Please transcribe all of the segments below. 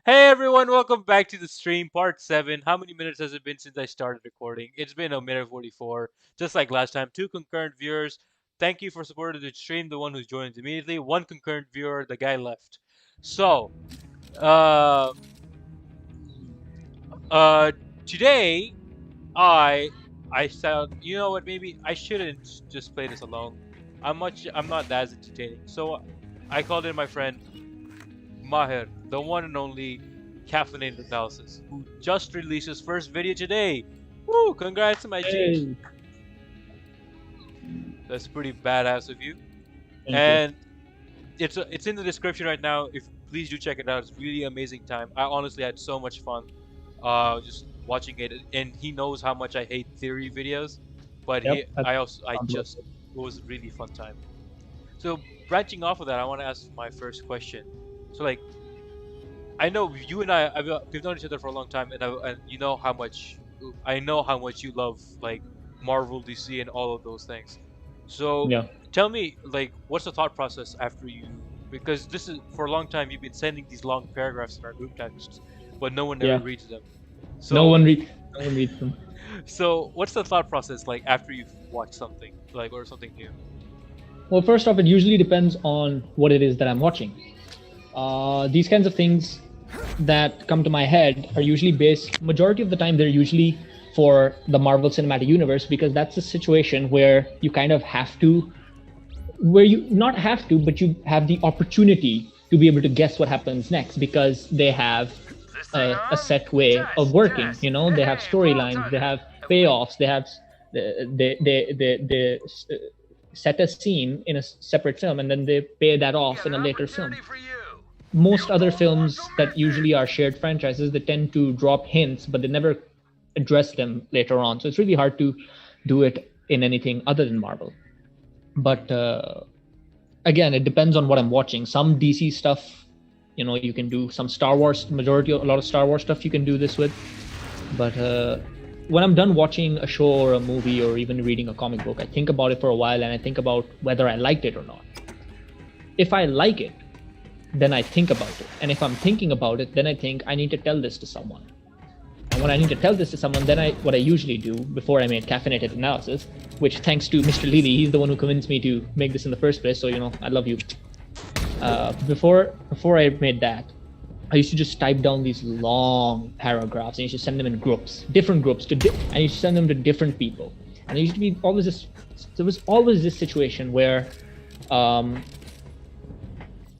Hey everyone, welcome back to the stream, part 7. How many minutes has it been since I started recording? It's been a minute 44, just like last time. 2 concurrent viewers. Thank you for supporting the stream, the one who joined immediately. 1 concurrent viewer, the guy left. So, uh, uh, today, I, I said, you know what, maybe I shouldn't just play this alone. I'm not that entertaining. So, I called in my friend Maher, the one and only Caffeinated Analysis, who just released his first video today. Woo! Congrats to my G. Hey, That's pretty badass of you. thank you. And it's in the description right now. If please do check it out. It's really amazing time. I honestly had so much fun, just watching it. And he knows how much I hate theory videos, but Yep, that's I sounds just good. it was a really fun time. So branching off of that, I want to ask my first question. So like I know you and we've known each other for a long time, and you know how much I know how much you love like Marvel, DC, and all of those things. So Yeah, tell me, like, what's the thought process after you? Because this is for a long time you've been sending these long paragraphs in our group texts, but no one ever yeah. reads them. No So, one read, no one reads them. so what's the thought process like after you've watched something like or something new? Well, first off, it usually depends on what it is that I'm watching. These kinds of things that come to my head are usually based. Majority of the time, they're usually for the Marvel Cinematic Universe because that's a situation where you kind of have to, where you not have to, but you have the opportunity to be able to guess what happens next because they have a set way of working. You know, they have storylines, they have payoffs, they have they set a scene in a separate film and then they pay that off in a later film. Most other films that usually are shared franchises, they tend to drop hints, but they never address them later on. So it's really hard to do it in anything other than Marvel. But again, it depends on what I'm watching. Some DC stuff, you know, you can do some Star Wars. A lot of Star Wars stuff you can do this with. But when I'm done watching a show or a movie or even reading a comic book, I think about it for a while and I think about whether I liked it or not. If I like it, then I think about it. And if I'm thinking about it, then I think I need to tell this to someone. And when I need to tell this to someone, then what I usually do before I made Caffeinated Analysis, which thanks to mr.lee, he's the one who convinced me to make this in the first place. So you know, I love you. Before I made that, I used to just type down these long paragraphs and you should send them in groups, different groups, and you should send them to different people. And there used to be always this. There was always this situation where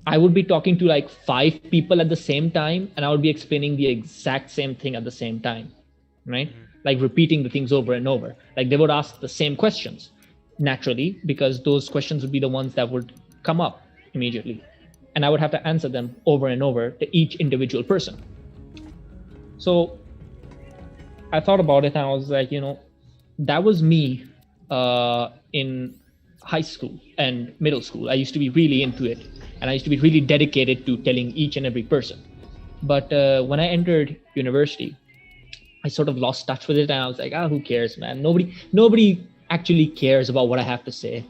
I would be talking to like 5 people at the same time, and I would be explaining the exact same thing at the same time, right? Like repeating the things over and over. Like they would ask the same questions naturally, because those questions would be the ones that would come up immediately. And I would have to answer them over and over to each individual person. So I thought about it and I was like, you know, that was me in high school and middle school. I used to be really into it and I used to be really dedicated to telling each and every person. But when I entered university, I sort of lost touch with it and I was like, who cares, man? Nobody actually cares about what I have to say.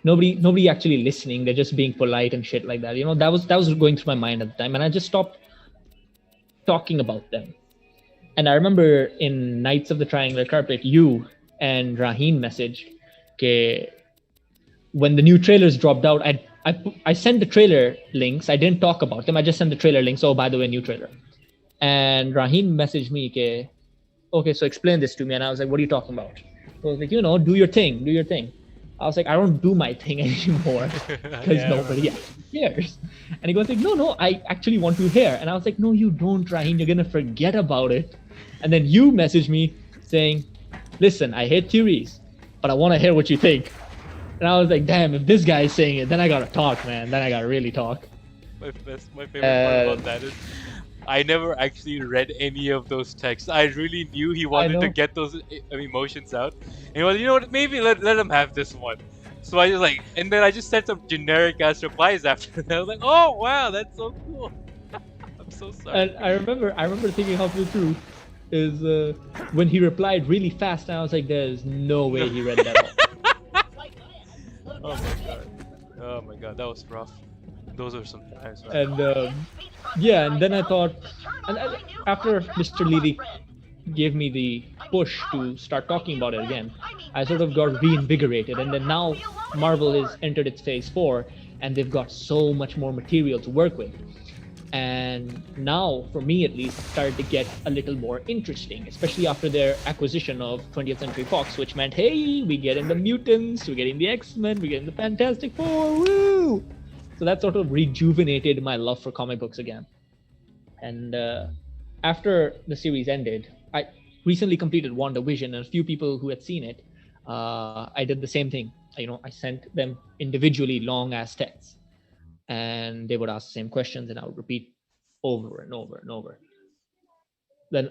Nobody actually listening. They're just being polite and shit like that. You know, that was going through my mind at the time, and I just stopped talking about them. And I remember in Knights of the Triangular Carpet, you and Raheen messaged, okay, when the new trailers dropped out, I sent the trailer links. I didn't talk about them. I just sent the trailer links. Oh, by the way, new trailer. And Raheen messaged me, okay, so explain this to me. And I was like, what are you talking about? So I was like, you know, do your thing. I was like, I don't do my thing anymore because Yeah, nobody actually cares. And he goes like, no, I actually want to hear. And I was like, no, you don't, Raheen. You're going to forget about it. And then you message me saying, listen, I hate theories, but I want to hear what you think. And I was like, damn, if this guy is saying it, then I got to talk, man. Then I got to really talk. my favorite part about that is I never actually read any of those texts. I really knew he wanted to get those emotions out. And he was, you know what, maybe let him have this one. So I just like, and then I just sent some generic ass replies after that. I was like, oh wow, that's so cool. I'm so sorry. And I remember thinking halfway through is when he replied really fast, and I was like, there's no way he read that all. Oh my god. Oh my god, that was rough. Those are some times, man. And yeah, and then I thought, And after Mr. Levy gave me the push to start talking about it again, I sort of got reinvigorated. And then now Marvel has entered its phase 4, and they've got so much more material to work with. And now, for me at least, it started to get a little more interesting, especially after their acquisition of 20th Century Fox, which meant, hey, we get in the mutants, we get in the X-Men, we get in the Fantastic Four, woo! So that sort of rejuvenated my love for comic books again. And after the series ended, I recently completed WandaVision, and a few people who had seen it, I did the same thing. I sent them individually long ass texts, and they would ask the same questions, and I would repeat over and over and over. Then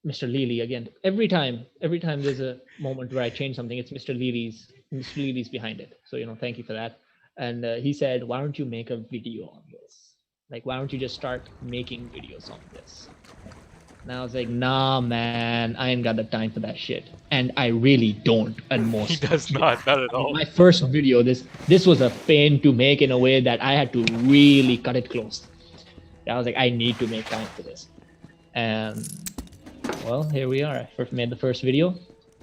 Mr. LeeLee again. Every time there's a moment where I change something, it's Mr. LeeLee's behind it. So thank you for that. And he said, "Why don't you make a video on this? Like, why don't you just start making videos on this?" And I was like, "Nah, man, I ain't got the time for that shit." And I really don't. And most He does not at all. my first video, this was a pain to make in a way that I had to really cut it close. I was like, I need to make time for this. And well, here we are. I made the first video.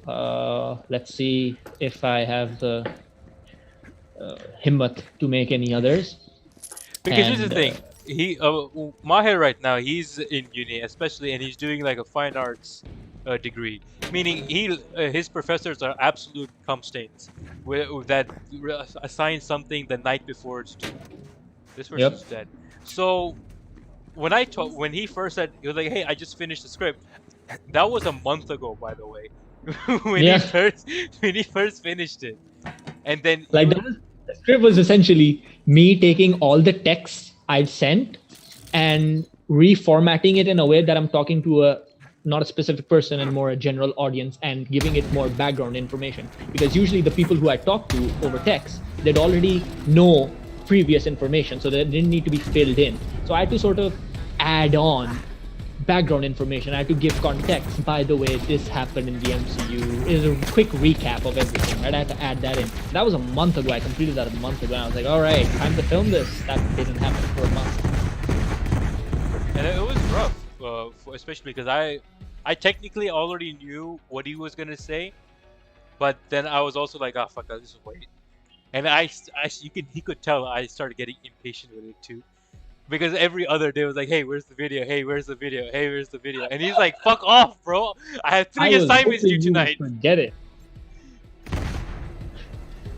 Let's see if I have the himmat to make any others. Because here's the thing, Maher right now, he's in uni, especially, and he's doing like a fine arts degree, meaning his professors are absolute cum stains that assign something the night before it's due. This person's dead. So when he first said, he was like, "Hey, I just finished the script." That was a month ago, by the way, when he first finished it, and then like the script was essentially me taking all the texts I've sent and reformatting it in a way that I'm talking to not a specific person and more a general audience, and giving it more background information. Because usually the people who I talk to over text, they'd already know previous information, so they didn't need to be filled in. So I had to sort of add on background information. I had to give context. By the way, this happened in the MCU. It is a quick recap of everything, right? I had to add that in. That was a month ago. I completed that a month ago. And I was like, all right, time to film this. That didn't happen for a month. And it was rough, especially because I technically already knew what he was gonna say, but then I was also like, "Ah, fuck, I'll just wait." And he could tell I started getting impatient with it too. Because every other day was like, "Hey, where's the video? Hey, where's the video? Hey, where's the video?" And he's like, "Fuck off, bro! I have 3 assignments due tonight." Forget it.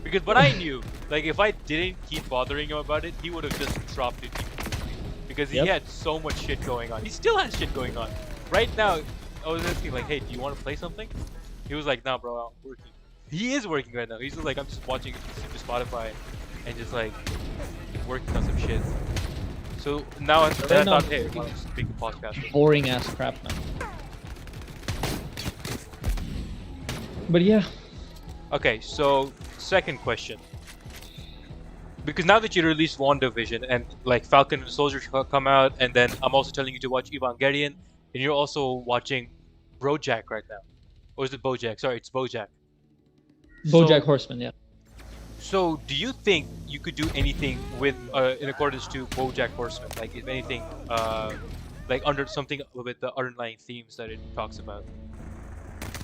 Because what I knew, like, if I didn't keep bothering him about it, he would have just dropped it completely. Because he had so much shit going on. He still has shit going on. Right now, I was asking like, "Hey, do you want to play something?" He was like, "Nah, bro, I'm working." He is working right now. He's just like, "I'm just watching Spotify and just like working on some shit." So now I thought, "Hey, I'll just make a podcast." Boring ass crap now. But yeah. Okay, so second question. Because now that you released WandaVision and like Falcon and the Soldier come out, and then I'm also telling you to watch Evangelion, and you're also watching BoJack right now. Or is it BoJack? Sorry, it's BoJack. BoJack Horseman, yeah. So, do you think you could do anything with in accordance to BoJack Horseman? Like, if anything, like under something with the underlying themes that it talks about?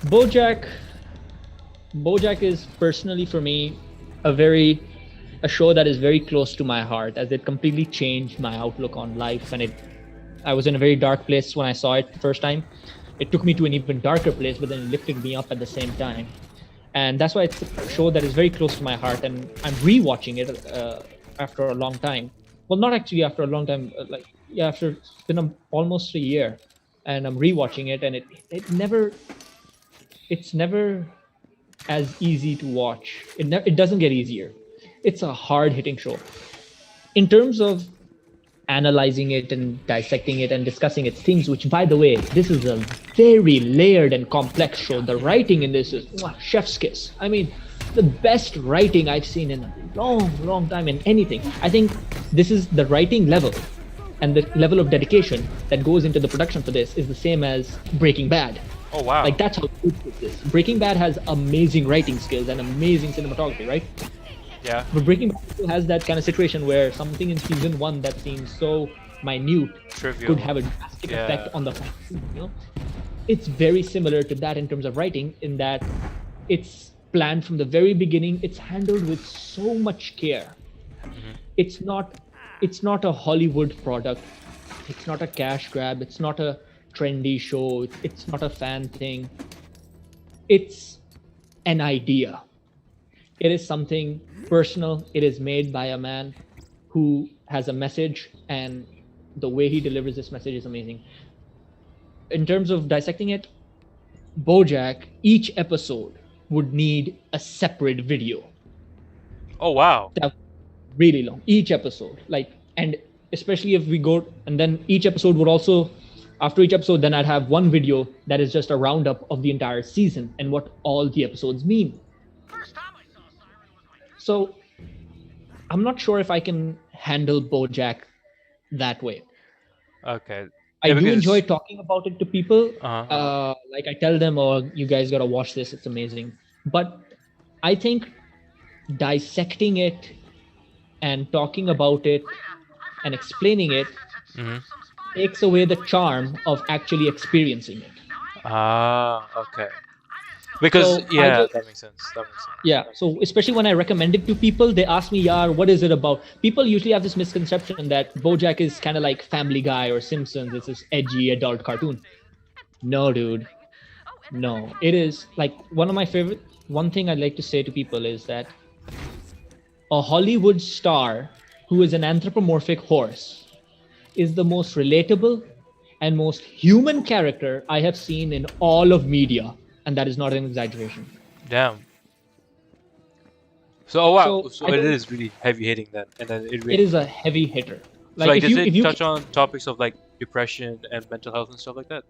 BoJack is personally for me a show that is very close to my heart, as it completely changed my outlook on life. And I was in a very dark place when I saw it the first time. It took me to an even darker place, but then it lifted me up at the same time. And that's why it's a show that is very close to my heart, and I'm rewatching it after a long time. Well, not actually after a long time, after it's been almost a year, and I'm rewatching it, and it's never as easy to watch. It doesn't get easier. It's a hard-hitting show. In terms of analyzing it and dissecting it and discussing its themes, which, by the way, this is a very layered and complex show. The writing in this is chef's kiss. I mean, the best writing I've seen in a long time in anything. I think this is the writing level, and the level of dedication that goes into the production for this is the same as Breaking Bad. Oh, wow. Like, that's how good it is. Breaking Bad has amazing writing skills and amazing cinematography, right? Yeah. But Breaking Bad has that kind of situation where something in season 1 that seems so minute Trivial. could have a drastic effect Yeah. on the final scene, you know? It's very similar to that in terms of writing, in that it's planned from the very beginning. It's handled with so much care. It's not a Hollywood product. It's not a cash grab. It's not a trendy show. It's not a fan thing. It's an idea. It is something personal. It is made by a man who has a message, and the way he delivers this message is amazing. In terms of dissecting it, BoJack, each episode would need a separate video. Oh wow. That really long, each episode. Like, and especially if we go, and then each episode would also, after each episode, then I'd have one video that is just a roundup of the entire season and what all the episodes mean. So I'm not sure if I can handle BoJack that way. Okay. I Yeah, do because enjoy talking about it to people. Uh-huh. Like I tell them, "Oh, you guys gotta watch this. It's amazing." But I think dissecting it and talking about it and explaining it takes away the charm of actually experiencing it. Okay. Because So yeah, that makes sense. That makes sense. yeah, so especially when I recommend it to people, they ask me, "Yaar, what is it about?" People usually have this misconception that BoJack is kind of like Family Guy or Simpsons. It's this edgy adult cartoon. No, dude. No, it is like one of my favorite. One thing I'd like to say to people is that a Hollywood star who is an anthropomorphic horse is the most relatable and most human character I have seen in all of media, and that is not an exaggeration. Damn. So oh wow. So So I it don't. is really heavy hitting then, and then it It really. is a heavy hitter. So Like like, does if it you touch on topics of like depression and mental health and stuff like that?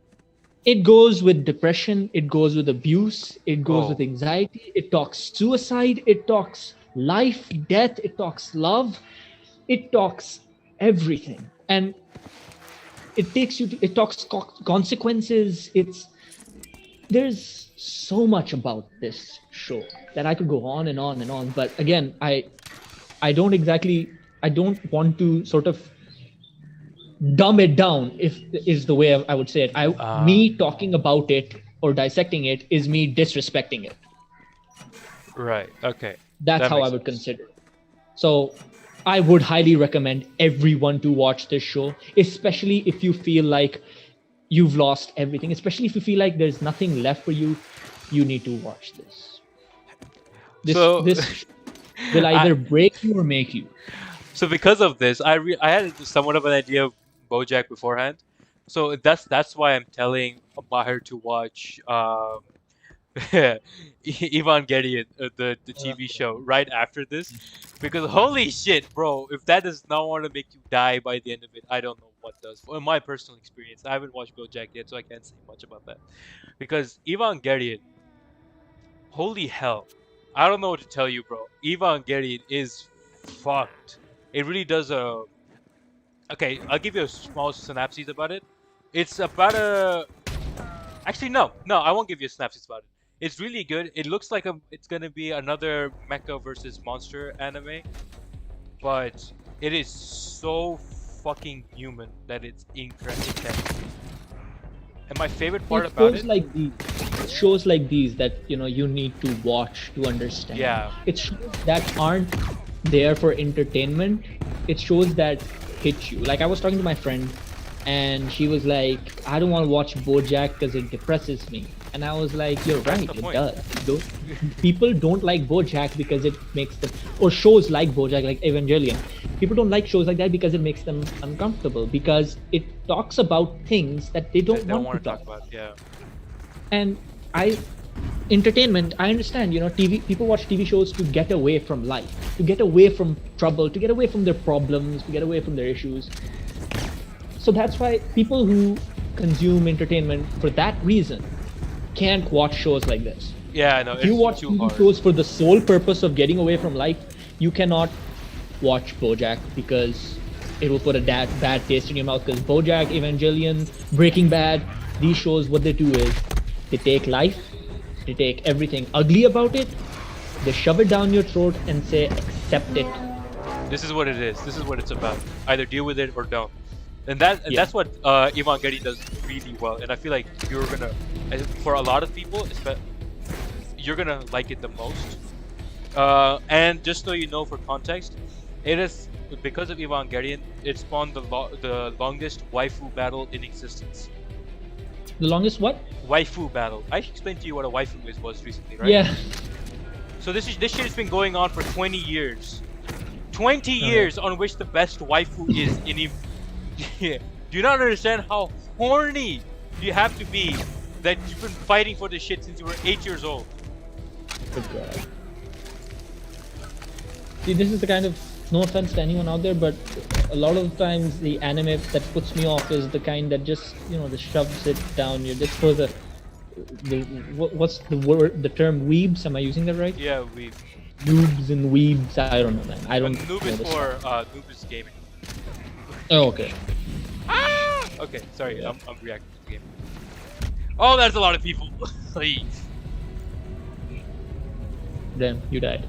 it goes with depression, it goes with abuse, it goes Oh. with anxiety, it talks suicide, it talks life, death, it talks love, it talks everything. And it talks consequences. There's so much about this show that I could go on and on and on. But again, I don't want to sort of dumb it down, if is the way I would say it. Me talking about it or dissecting it is me disrespecting it. Right. Okay. That's That how I makes would sense. consider it. So I would highly recommend everyone to watch this show, especially if you feel like you've lost everything, especially if you feel like there's nothing left for you. You need to watch this. So- This will either break you or make you. So because of this, I had somewhat of an idea of BoJack beforehand. So that's why I'm telling Maher to watch Evangelion, the TV show, right after this, because holy shit, bro! If that does not want to make you die by the end of it, I don't know what does. In my personal experience, I haven't watched BoJack yet, so I can't say much about that. Because Evangelion, holy hell, I don't know what to tell you, bro. Evangelion is fucked. It really does a. Okay, I'll give you a small synopsis about it. It's about a. Actually, no, I won't give you a synopsis about it. It's really good. It looks like it's gonna be another mecha versus monster anime, but it is so fucking human that it's intense. And my favorite part about it, Shows like these that you need to watch to understand. Yeah. It's shows that aren't there for entertainment. It's shows that hit you. Like I was talking to my friend, and she was like, "I don't want to watch BoJack because it depresses me." And I was like, "You're right, the it point. does. People don't like BoJack because it makes them, or shows like BoJack, like Evangelion. People don't like shows like that because it makes them uncomfortable, because it talks about things that they don't they don't want to want to talk talk about. Yeah. And entertainment, I understand, TV people watch TV shows to get away from life, to get away from trouble, to get away from their problems, to get away from their issues. So that's why people who consume entertainment for that reason can't watch shows like this. Yeah, no, If you it's watch too TV hard. shows for the sole purpose of getting away from life, you cannot watch BoJack, because it will put a bad taste in your mouth. Because BoJack, Evangelion, Breaking Bad, these shows, what they do is they take life, they take everything ugly about it, they shove it down your throat and say, accept it. This is what it is. This is what it's about. Either deal with it or don't. and Yeah. that's what Evangelion does really well. And I feel like you're gonna, for a lot of people, you're gonna like it the most. And just so you know, for context, it is because of Evangelion, it spawned the longest waifu battle in existence. The longest what? Waifu battle. I explained to you what a waifu was recently, right? Yeah. So this shit has been going on for 20 years. 20 Uh-huh. years on which the best waifu is in Do you not understand how horny you have to be that you've been fighting for this shit since you were 8 years old? Good God. See, this is the kind of, no offense to anyone out there, but a lot of the times the anime that puts me off is the kind that just, just shoves it down you. Just for the what's the word, the term weebs? Am I using that right? Yeah, we. Noobs and weebs. I don't know, man. I don't. Noob is for noob is gaming. Oh, okay. Ah! Okay, sorry, I'm reacting to the game. Oh, that's a lot of people. Please. Damn, you died.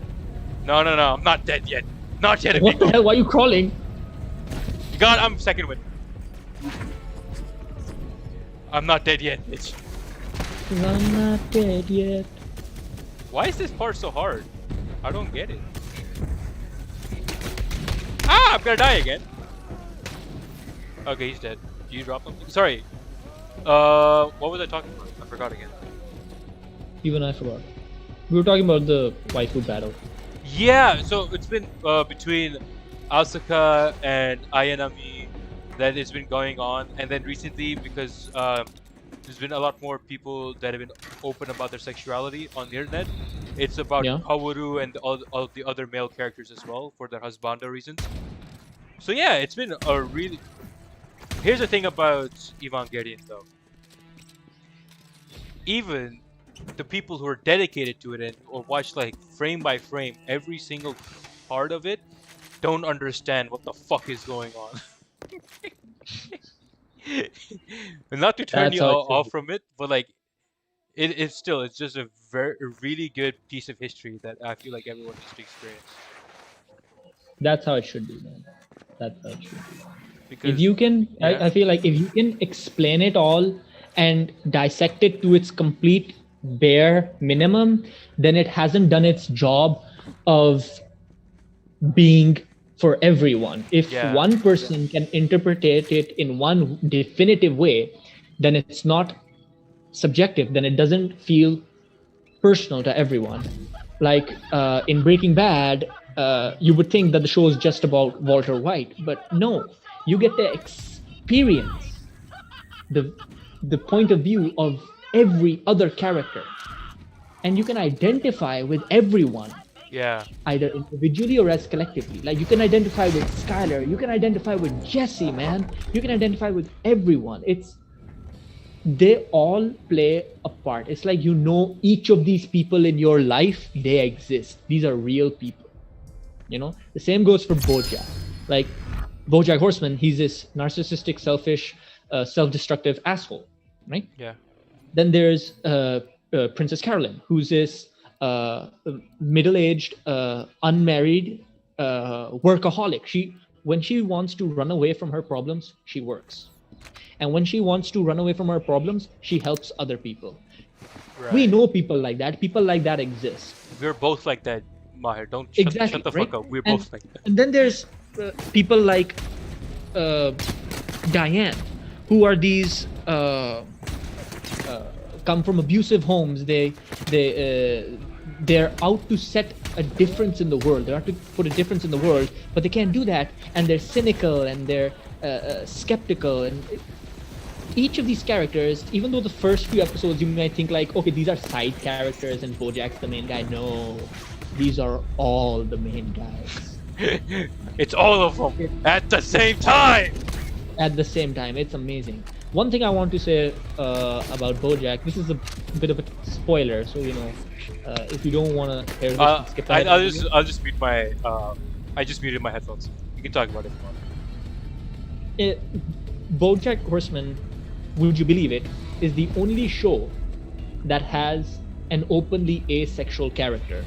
No, I'm not dead yet. Not yet, What amigo. the hell? Why are you crawling? God, I'm second win. I'm not dead yet, bitch. I'm not dead yet. Why is this part so hard? I don't get it. Ah, I'm gonna die again. Okay, he's dead. Did you drop him? Sorry. What was I talking about? I forgot again. Even I forgot. We were talking about the waifu battle. Yeah, so it's been between Asuka and Ayanami that it's been going on, and then recently because there's been a lot more people that have been open about their sexuality on the internet. It's about Kaworu and all the other male characters as well for their husbando reasons. So yeah, it's been a really. Here's the thing about Evangelion though. Even the people who are dedicated to it and or watch like frame by frame every single part of it don't understand what the fuck is going on. And not to turn you off from it, but like it's just a really good piece of history that I feel like everyone needs to experience. That's how it should be, man. That's how it should be. Because if you can, yeah. I feel like if you can explain it all and dissect it to its complete bare minimum, then it hasn't done its job of being for everyone. If one person can interpret it in one definitive way, then it's not subjective, then it doesn't feel personal to everyone. Like in Breaking Bad, you would think that the show is just about Walter White, but no, you get to experience the point of view of every other character, and you can identify with everyone. Yeah. Either individually or as collectively. Like you can identify with Skylar, you can identify with Jesse, man. You can identify with everyone. They all play a part. It's like each of these people in your life, they exist. These are real people. The same goes for BoJack. Like BoJack Horseman, he's this narcissistic, selfish, self-destructive asshole, right? Yeah. Then there's Princess Carolyn, who's this middle-aged, unmarried workaholic. When she wants to run away from her problems, she works. And when she wants to run away from her problems, she helps other people. Right. We know people like that. People like that exist. We're both like that, Maher. Don't shut the fuck up. We're both like that. And then there's people like Diane, who are these come from abusive homes. They're out to set a difference in the world. They're out to put a difference in the world, but they can't do that. And they're cynical and they're skeptical. And each of these characters, even though the first few episodes you might think like, okay, these are side characters and BoJack's the main guy. No, these are all the main guys. It's all of them at the same time. At the same time, it's amazing. One thing I want to say about BoJack, this is a bit of a spoiler, so if you don't want to hear this, skip ahead. I'll just mute my. I just muted my headphones. You can talk about it if you want. BoJack Horseman, would you believe it, is the only show that has an openly asexual character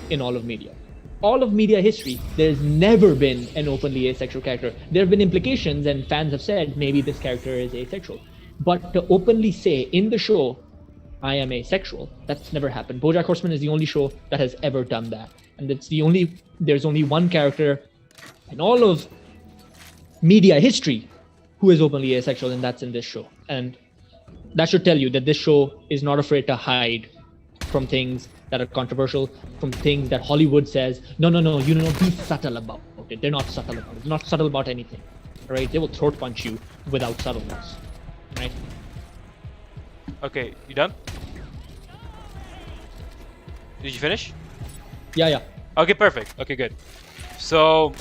in all of media. all of media history, there's never been an openly asexual character. There have been implications, and fans have said maybe this character is asexual. But to openly say in the show, I am asexual, that's never happened. BoJack Horseman is the only show that has ever done that. And there's only one character in all of media history who is openly asexual, and that's in this show. And that should tell you that this show is not afraid to hide from things that are controversial, from things that Hollywood says, no, be subtle about it. They're not subtle about it. They're not subtle about anything, right? They will throat punch you without subtleness, right? Okay, you done? Did you finish? Yeah. Okay, perfect. Okay, good. So,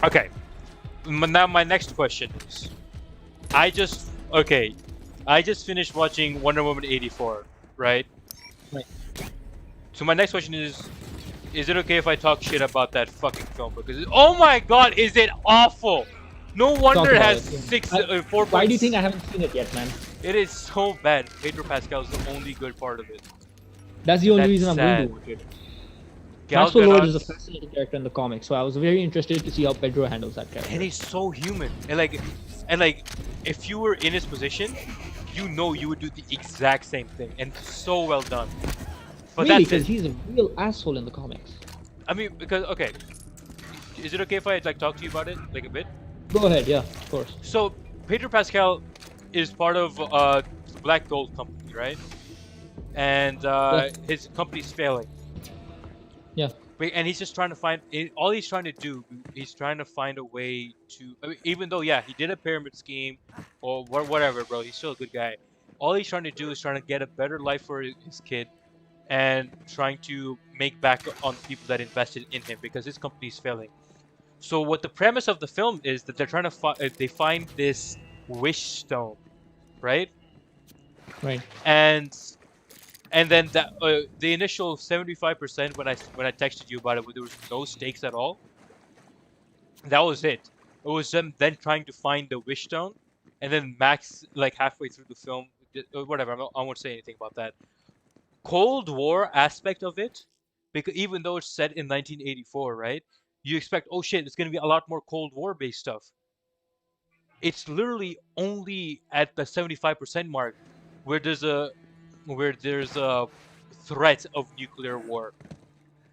okay. Now my next question is, I just finished watching Wonder Woman 84, right? Right. So my next question is it okay if I talk shit about that fucking film? Because oh my god, is it awful? No wonder it has 4. Why do you think I haven't seen it yet, man? It is so bad. Pedro Pascal is the only good part of it. That's the only reason I'm going to watch it. Maxwell Lord is a fascinating character in the comics, so I was very interested to see how Pedro handles that character. And he's so human. And like, if you were in his position, you know you would do the exact same thing, and so well done. But really, that's because he's a real asshole in the comics. I mean, because okay, is it okay if I like talk to you about it like a bit? Go ahead, yeah, of course. So Pedro Pascal is part of Black Gold Company, right? And his company's failing. Yeah. And he's just trying to find all he's trying to do. He's trying to find a way to, I mean, even though he did a pyramid scheme or whatever, bro. He's still a good guy. All he's trying to do is trying to get a better life for his kid, and trying to make back on people that invested in him because his company's failing. So what the premise of the film is that they're trying to they find this wish stone, right? Right. And then that the initial 75% when I texted you about it, where there was no stakes at all, that was it. It was them then trying to find the wish stone, and then Max, like halfway through the film, whatever. I won't say anything about that. Cold War aspect of it, because even though it's set in 1984, right? You expect, oh shit, it's gonna be a lot more Cold War based stuff. It's literally only at the 75% mark where there's a threat of nuclear war.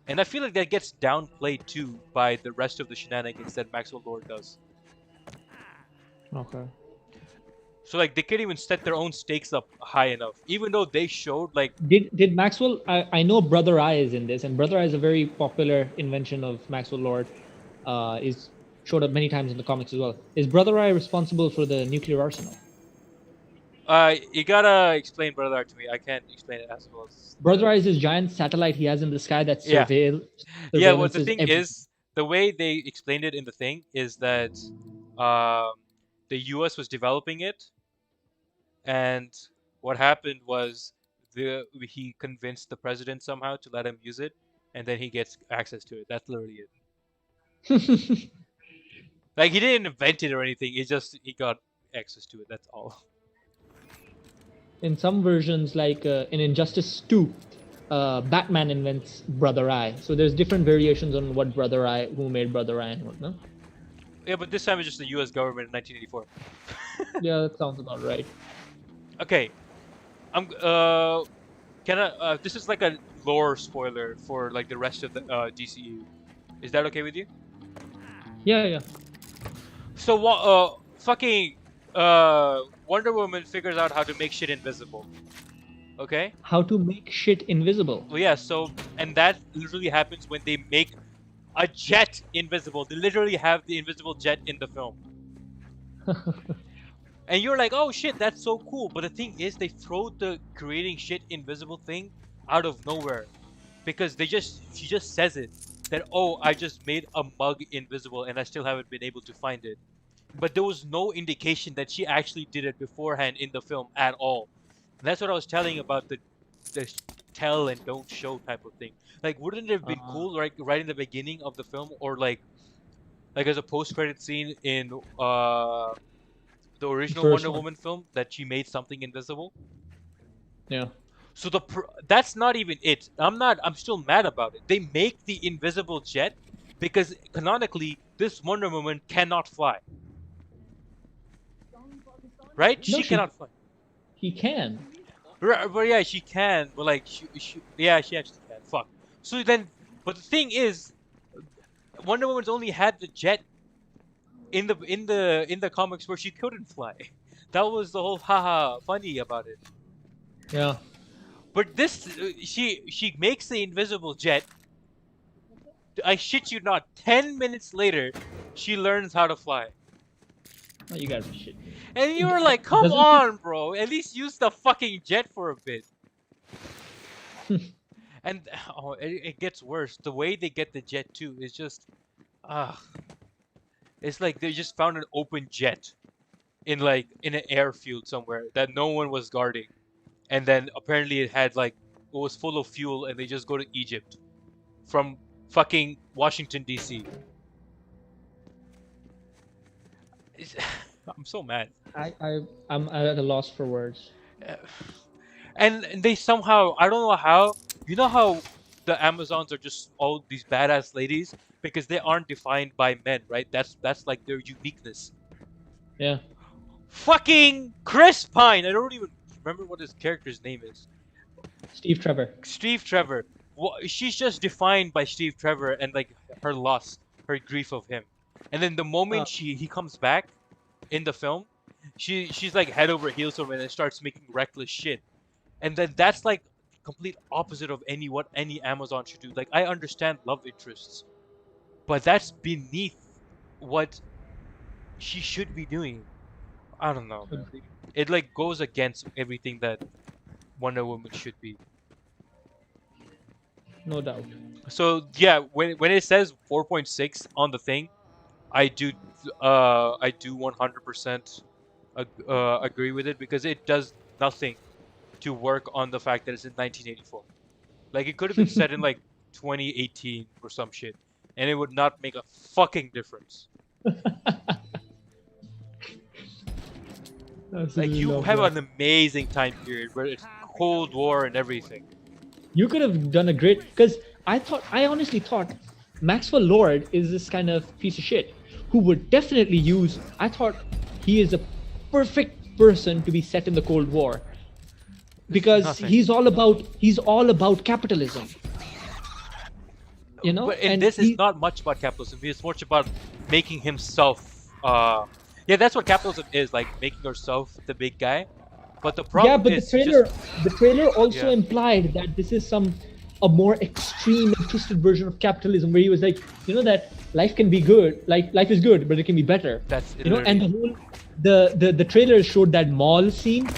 And I feel like that gets downplayed too by the rest of the shenanigans that Maxwell Lord does. Okay. So like they can't even set their own stakes up high enough, even though they showed like. Did Maxwell? I know Brother Eye is in this, and Brother Eye is a very popular invention of Maxwell Lord. Is showed up many times in the comics as well. Is Brother Eye responsible for the nuclear arsenal? You gotta explain Brother Eye to me. I can't explain it as well as. Brother Eye is this giant satellite he has in the sky that surveils. Yeah, well, the thing is, the way they explained it in the thing is that the U.S. was developing it, and what happened was he convinced the president somehow to let him use it, and then he gets access to it. That's literally it. Like, he didn't invent it or anything. He got access to it. That's all. In some versions, like in Injustice 2, Batman invents Brother Eye. So there's different variations on what Brother Eye, who made Brother Eye and whatnot. Yeah, but this time it's just the U.S. government in 1984. Yeah, that sounds about right. Okay, this is like a lore spoiler for like the rest of the DCU. Is that okay with you? Yeah. So fucking Wonder Woman figures out how to make shit invisible. Okay? How to make shit invisible. Well, yeah, and that literally happens when they make a jet invisible. They literally have the invisible jet in the film. And you're like, oh shit, that's so cool. But the thing is, they throw the creating shit invisible thing out of nowhere. Because she just says it. That, oh, I just made a mug invisible and I still haven't been able to find it. But there was no indication that she actually did it beforehand in the film at all. And that's what I was telling about the tell and don't show type of thing. Like, wouldn't it have been cool, right in the beginning of the film, or like as a post-credit scene in the original Wonder Woman film, that she made something invisible? Yeah. So that's not even it. I'm still mad about it. They make the invisible jet because canonically this Wonder Woman cannot fly. Right? No, She cannot fly. he can. But yeah, she can. But like, yeah, she actually can. Fuck. So then, but the thing is, Wonder Woman's only had the jet in the comics where she couldn't fly. That was the whole haha funny about it. Yeah. But this, she makes the invisible jet. I shit you not. 10 minutes later, she learns how to fly. Oh, you gotta be shit. And you were like, come Doesn't on, bro. At least use the fucking jet for a bit. And oh, it gets worse. The way they get the jet too is just, ah, it's like they just found an open jet in an airfield somewhere that no one was guarding, and then apparently it was full of fuel, and they just go to Egypt from fucking Washington D.C. I'm so mad. I'm at a loss for words. Uh, And they somehow, I don't know how, you know how the Amazons are just all these badass ladies because they aren't defined by men, right? That's like their uniqueness. Yeah. Fucking Chris Pine. I don't even remember what his character's name is. Steve Trevor. Steve Trevor. She's just defined by Steve Trevor and like her loss, her grief of him. And then the moment he comes back in the film, she's like head over heels for him and starts making reckless shit. And then that's like complete opposite of what any Amazon should do. Like I understand love interests, but that's beneath what she should be doing. I don't know, man. It like goes against everything that Wonder Woman should be. No doubt. So yeah, when it says 4.6 on the thing, I do 100% agree with it because it does nothing to work on the fact that it's in 1984. Like it could have been set in like 2018 or some shit, and it would not make a fucking difference. Like you have an amazing time period where it's Cold War and everything. You could have done a great, because I honestly thought Maxwell Lord is this kind of piece of shit who would definitely use. I thought he is a perfect person to be set in the Cold War because he's all about capitalism. You know, but this is not much about capitalism. It's much about making himself. Yeah, that's what capitalism is, like making yourself the big guy. But the problem is the trailer also implied that this is a more extreme and twisted version of capitalism, where he was like, you know, that life can be good, like life is good, but it can be better. That's and the trailer showed that mall scene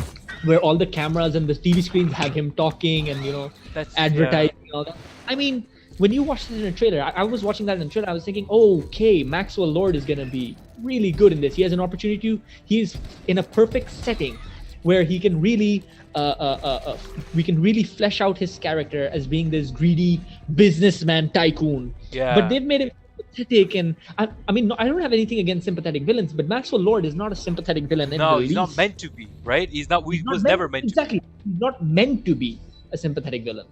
where all the cameras and the TV screens have him talking and advertising and all that. I mean, when you watch it in a trailer, I was watching that in the trailer, I was thinking, okay, Maxwell Lord is gonna be really good in this. He has an opportunity he's in a perfect setting where he can really we can really flesh out his character as being this greedy businessman tycoon. Yeah. But they've made him sympathetic, and I mean, I don't have anything against sympathetic villains, but Maxwell Lord is not a sympathetic villain. No, he's not meant to be, right? He's never meant to be. Exactly. He's not meant to be a sympathetic villain.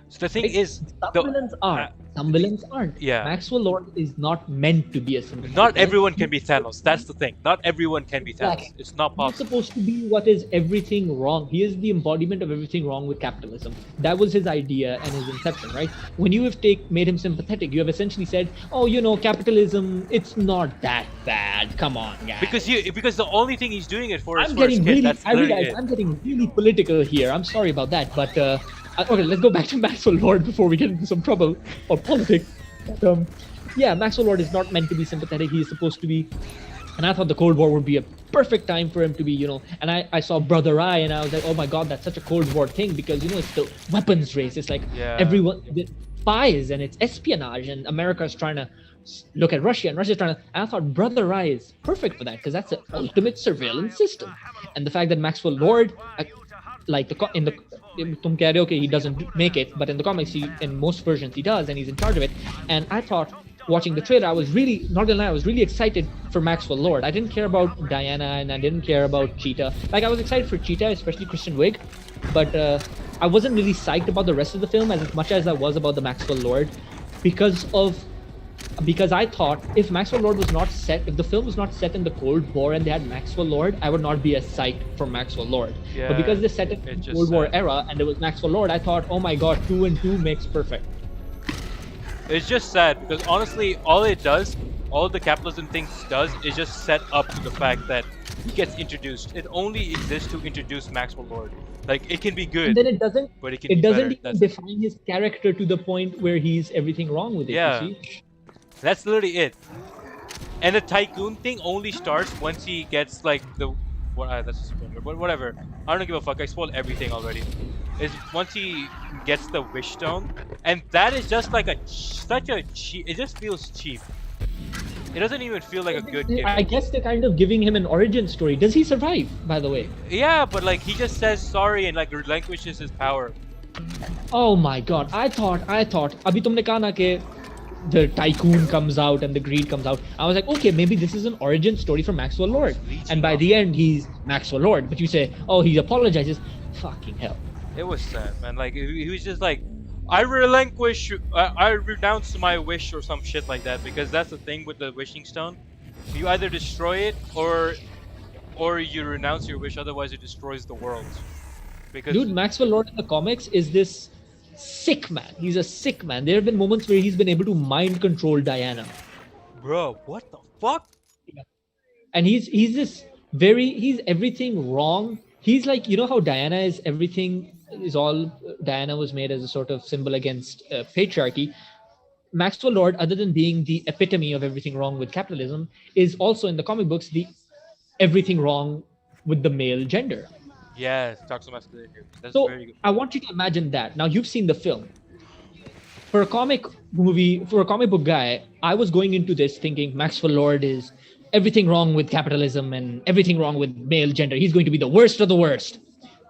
So the thing is, villains are. Some villains aren't. Yeah. Maxwell Lord is not meant to be a sympathetic Not villain. everyone can be Thanos. That's the thing. Not everyone can be Thanos. Exactly. It's not possible. He's supposed to be what is everything wrong. He is the embodiment of everything wrong with capitalism. That was his idea and his inception, right? When you have made him sympathetic, you have essentially said, oh, you know, capitalism, it's not that bad. Come on, guys. Because the only thing he's doing it for is I'm for his getting kid. really, That's literally it. I'm getting really political here. I'm sorry about that, but okay, let's go back to Maxwell Lord before we get into some trouble or politics. But, yeah, Maxwell Lord is not meant to be sympathetic. He is supposed to be, and I thought the Cold War would be a perfect time for him to be, you know. And I saw Brother Eye, and I was like, oh my God, that's such a Cold War thing, because, you know, it's the weapons race. It's like everyone, the spies, and it's espionage, and America's trying to look at Russia, and Russia's trying to. And I thought Brother Eye is perfect for that, because that's the ultimate surveillance system. And the fact that Maxwell Lord, like तुम कह रहे हो कि he doesn't make it, but in the comics, in most versions he does, and he's in charge of it. And I thought, watching the trailer, I was really, not gonna lie, I was really excited for Maxwell Lord. I didn't care about Diana, and I didn't care about Cheetah. Like, I was excited for Cheetah, especially Kristen Wiig, but I wasn't really psyched about the rest of the film as much as I was about the Maxwell Lord, because of because I thought if Maxwell Lord was not set, if the film was not set in the Cold War and they had Maxwell Lord, I would not be as psyched for Maxwell Lord. But Yeah, because they set it in it's the just Cold War sad. era and there was Maxwell Lord, I thought, oh my god, 2 and 2 makes perfect. It's just sad because honestly, all the capitalism things does is just set up to the fact that he gets introduced. It only exists to introduce Maxwell Lord. Like it can be And good, then it doesn't but it can it be doesn't better. even That's it. define his character to the point where he's everything wrong with it, you Yeah, see? that's literally it. And the tycoon thing only starts once he gets like the what? That's a spoiler, but whatever. I don't give a fuck. I spoiled everything already. Is once he gets the wish stone, and that is just like such a cheap. It just feels cheap. It doesn't even feel like a good gift. I guess they're kind of giving him an origin story. Does he survive, by the way? Yeah, but like he just says sorry and like relinquishes his power. Oh my god. I thought Abhi tumne kaha na ke the tycoon comes out and the greed comes out. I was like, okay, maybe this is an origin story for Maxwell Oh, Lord. he's reaching And by up. the end, he's Maxwell Lord. But you say, oh, he apologizes. Fucking hell. It was sad, man. Like he was just like, I relinquish, I renounce my wish or some shit like that. Because that's the thing with the wishing stone. You either destroy it or you renounce your wish. Otherwise, it destroys the world. Dude, Because Maxwell Lord in the comics is this sick man. He's a sick man. There have been moments where he's been able to mind control Diana. bro, what the fuck? And he's this he's everything wrong. He's like, you know how Diana is everything is all Diana was made as a sort of symbol against patriarchy. Maxwell Lord, other than being the epitome of everything wrong with capitalism, is also in the comic books the everything wrong with the male gender. Yes, toxic masculinity. That's So very good. I want you to imagine that. Now you've seen the film. For a comic movie, for a comic book guy, I was going into this thinking Maxwell Lord is everything wrong with capitalism and everything wrong with male gender. He's going to be the worst of the worst.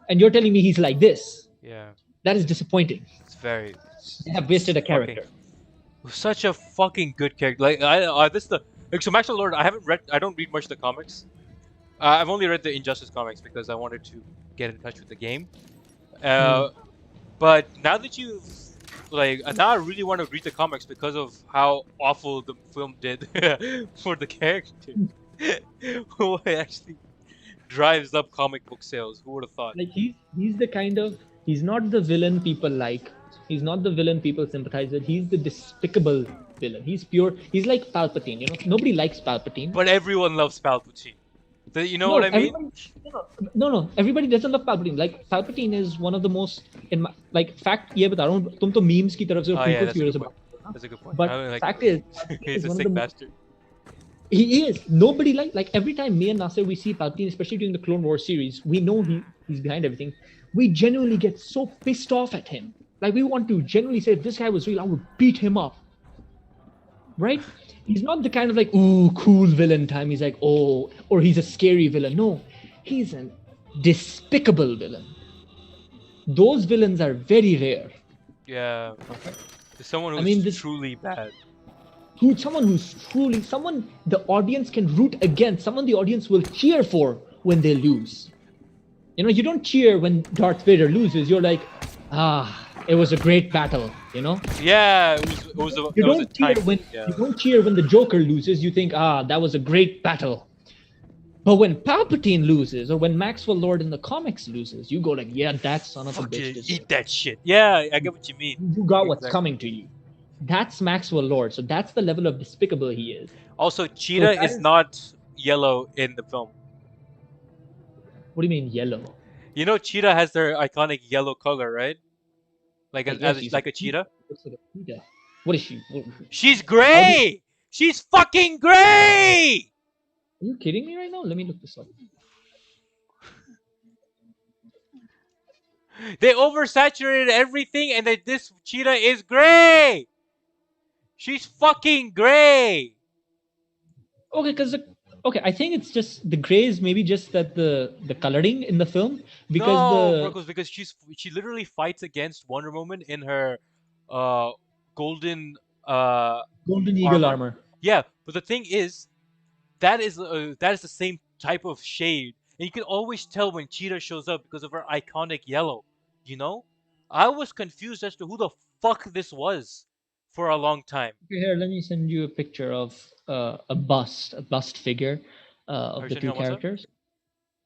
And you're telling me he's like this. Yeah, That is disappointing. it's very. They have It's wasted a fucking character. such a fucking good character. Like this the like so Maxwell Lord. I don't read much of the comics. I've only read the Injustice comics because I wanted to get in touch with the game. Hmm. But now that you've now I really want to read the comics because of how awful the film did for the character. Who actually drives up comic book sales? Who would have thought? Like he's the kind of he's not the villain people like. He's not the villain people sympathize with. He's the despicable villain. He's pure. He's like Palpatine. You know, nobody likes Palpatine. But everyone loves Palpatine. You know what No, I mean? everybody. No. Everybody doesn't love Palpatine. Like Palpatine is one of the most in my like fact. ये बता रहा हूँ तुम तो memes की तरफ से Oh yeah, people that's a furious good point. about. It, That's a good point. but I mean, like, fact is, Palpatine he's is a one of sick the bastard. he is nobody like every time me and Nasser we see Palpatine, especially during the Clone Wars series, we know he's behind everything. We genuinely get so pissed off at him. Like we want to genuinely say, if this guy was real, I would beat him up. Right? He's not the kind of like, ooh, cool villain time. He's like, oh, or he's a scary villain. No, he's a despicable villain. Those villains are very rare. Yeah, someone I who's mean, this truly bad. someone who's truly someone the audience can root against, someone the audience will cheer for when they lose. You know, you don't cheer when Darth Vader loses. You're like, ah, it was a great battle. You know, Yeah, you it was a don't cheer time. when Yeah. you don't cheer when the Joker loses. You think, ah, that was a great battle. But when Palpatine loses, or when Maxwell Lord in the comics loses, you go like, yeah, that son of a bitch Fucking deserves. eat that shit. Yeah, I get what you mean. You got what's Exactly. coming to you. That's Maxwell Lord. So that's the level of despicable he is. Also, Cheetah that is is- not yellow in the film. What do you mean yellow? You know, Cheetah has their iconic yellow color, right? Like I guess like a cheetah. Looks like a cheetah. What is she? She's How do gray. She's fucking gray. Are you kidding me right now? Let me look this up. They oversaturated everything, and this cheetah is gray. She's fucking gray. Okay, because okay, I think it's just the gray is maybe just that the coloring in the film because No, the Brooklyn, because she literally fights against Wonder Woman in her golden golden eagle armor. Yeah, but the thing is, that is the same type of shade, and you can always tell when Cheetah shows up because of her iconic yellow. You know, I was confused as to who the fuck this was for a long time. Okay, here, let me send you a picture of a bust figure Are of you the sending two on WhatsApp? characters.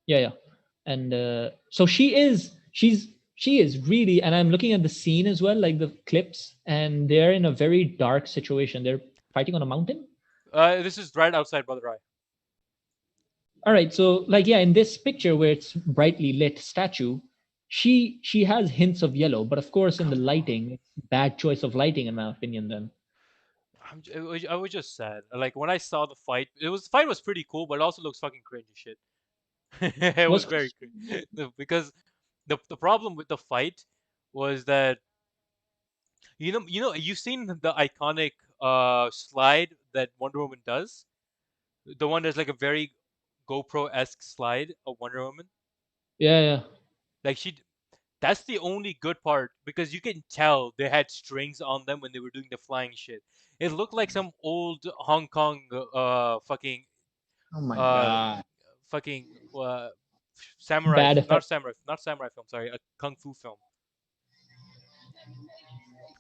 Yeah, yeah. And so she is really, and I'm looking at the scene as well, like the clips, and they're in a very dark situation. They're fighting on a mountain. This is right outside Brother Eye. All right, so like yeah, in this picture where it's brightly lit statue, she has hints of yellow, but of course in the Come on. lighting, it's bad choice of lighting in my opinion. Then I was just sad. Like when I saw the fight, the fight was pretty cool, but it also looks fucking cringy shit. It was was very cringe because the problem with the fight was that you've seen the iconic slide that Wonder Woman does, the one that's like a very GoPro-esque slide of Wonder Woman. yeah, yeah. Like that's the only good part because you can tell they had strings on them when they were doing the flying shit. It looked like some old Hong Kong Oh my uh god, fucking bad effect. not samurai film, sorry, a kung fu film.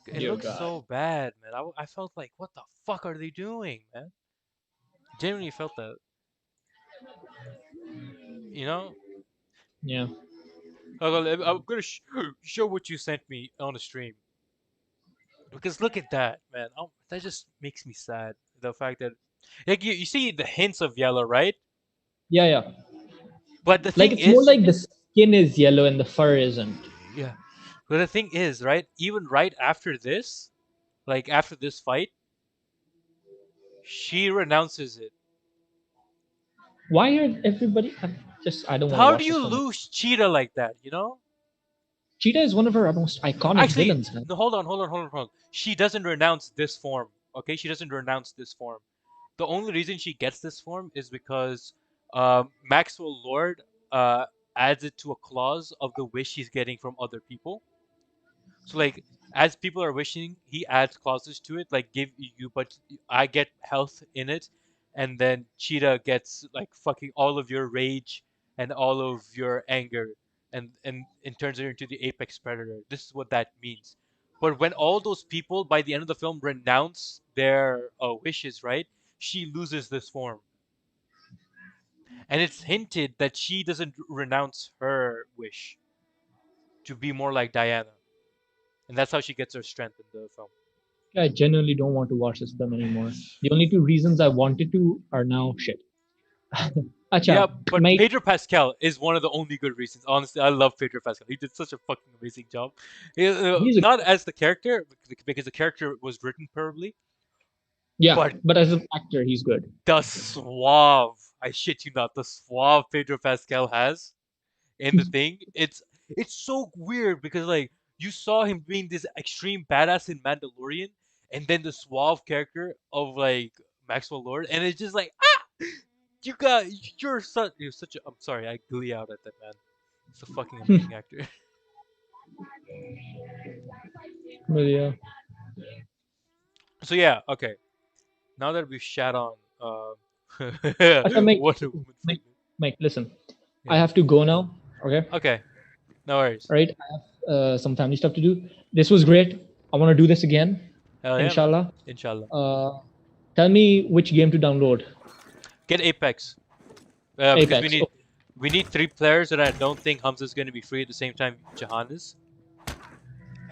It Dear looks God. so bad, man. I felt like, what the fuck are they doing, man? Genuinely felt that, you know. Yeah. I'm gonna show what you sent me on the stream because look at that, man. Oh, that just makes me sad. The fact that, like, you see the hints of yellow, right? Yeah, yeah. But the Like thing it's more is, like the skin is yellow and the fur isn't. yeah. But the thing is, right? Even right after this, like after this fight, she renounces it. Why are everybody? I don't want to How do watch you this film. lose Cheetah like that? You know? Cheetah is one of her most iconic Actually, villains, man. no, hold on. She doesn't renounce this form. Okay, she doesn't renounce this form. The only reason she gets this form is because Maxwell Lord uh, adds it to a clause of the wish he's getting from other people. So like as people are wishing, he adds clauses to it, like give you, but I get health in it, and then Cheetah gets like fucking all of your rage and all of your anger, and turns her into the apex predator. This is what that means. But when all those people by the end of the film renounce their wishes, right? She loses this form, and it's hinted that she doesn't renounce her wish to be more like Diana, and that's how she gets her strength in the film. I genuinely don't want to watch this film anymore. The only two reasons I wanted to are now shit. Yeah, Acha, but make Pedro Pascal is one of the only good reasons. Honestly, I love Pedro Pascal. He did such a fucking amazing job. he's a Not as the character, because the character was written perfectly, yeah, but but as an actor, he's good. the suave, I shit you not, the suave Pedro Pascal has in the thing, it's so weird because like you saw him being this extreme badass in Mandalorian, and then the suave character of like Maxwell Lord, and it's just like you got you're such a I'm sorry, I glee out at that man. He's a fucking amazing actor. But yeah, So yeah, okay. Now that we've shat on Acha, make Wonder Woman for a make bit. make listen. I Yeah. have to go now. Okay, Okay. No worries. all right. I have some family stuff to do. This was great. I want to do this again, Hell yeah, man. inshallah. Inshallah. Uh, Tell me which game to download. Get Apex. Because Apex. Okay. we need three players, and I don't think Hamza's going to be free at the same time Jahan is.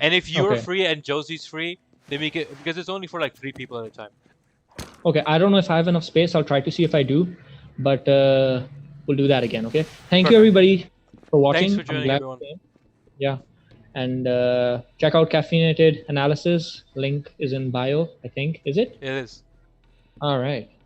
And if you're Okay. free and Josie's free, then we get because it's only for like three people at a time. Okay. I don't know if I have enough space. I'll try to see if I do, but we'll do that again. Okay. Thank you, Perfect. everybody, for Thanks watching. for I'm joining, glad. everyone. Yeah. And check out Caffeinated Analysis. Link is in bio, I think. Is it? It is. All right.